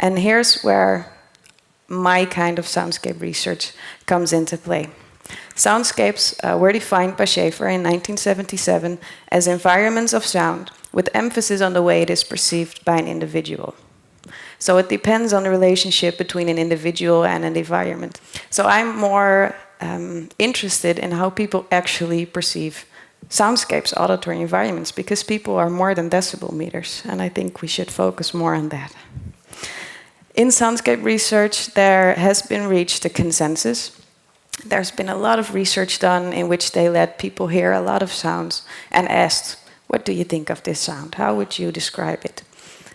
And here's where my kind of soundscape research comes into play. Soundscapes were defined by Schaefer in 1977 as environments of sound with emphasis on the way it is perceived by an individual. So it depends on the relationship between an individual and an environment. So I'm more interested in how people actually perceive soundscapes, auditory environments, because people are more than decibel meters, and I think we should focus more on that. In soundscape research, there has been reached a consensus. There's been a lot of research done in which they let people hear a lot of sounds and asked, what do you think of this sound? How would you describe it?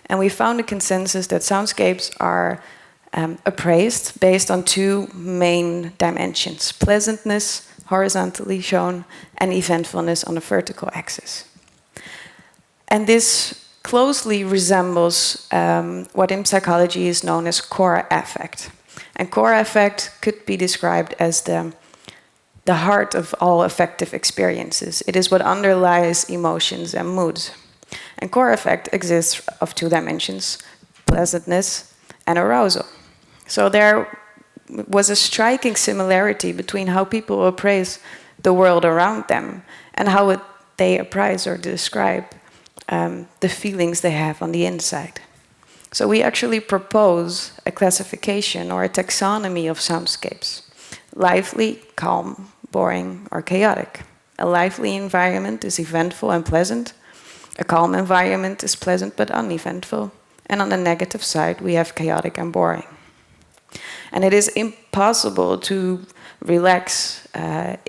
And we found a consensus that soundscapes are appraised based on two main dimensions: pleasantness, horizontally shown, and eventfulness on the vertical axis. And this closely resembles what in psychology is known as cora affect. And cora affect could be described as the heart of all affective experiences. It is what underlies emotions and moods. And cora affect exists of two dimensions: pleasantness and arousal. So there was a striking similarity between how people appraise the world around them and how they appraise or describe the feelings they have on the inside. So we actually propose a classification or a taxonomy of soundscapes: lively, calm, boring, or chaotic. A lively environment is eventful and pleasant. A calm environment is pleasant but uneventful. And on the negative side, we have chaotic and boring. And it is impossible to relax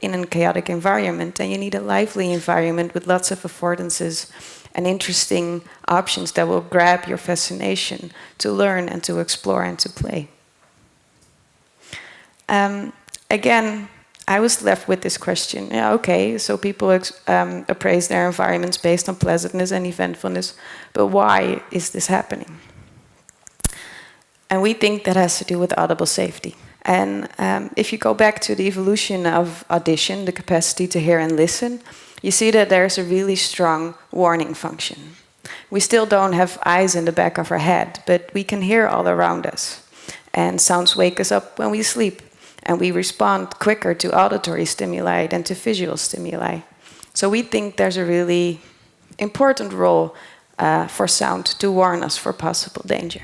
in a chaotic environment, and you need a lively environment with lots of affordances and interesting options that will grab your fascination to learn and to explore and to play. Again, I was left with this question. Yeah, okay, so people appraise their environments based on pleasantness and eventfulness, but why is this happening? And we think that has to do with audible safety. And if you go back to the evolution of audition, the capacity to hear and listen, you see that there's a really strong warning function. We still don't have eyes in the back of our head, but we can hear all around us. And sounds wake us up when we sleep, and we respond quicker to auditory stimuli than to visual stimuli. So we think there's a really important role for sound to warn us for possible danger.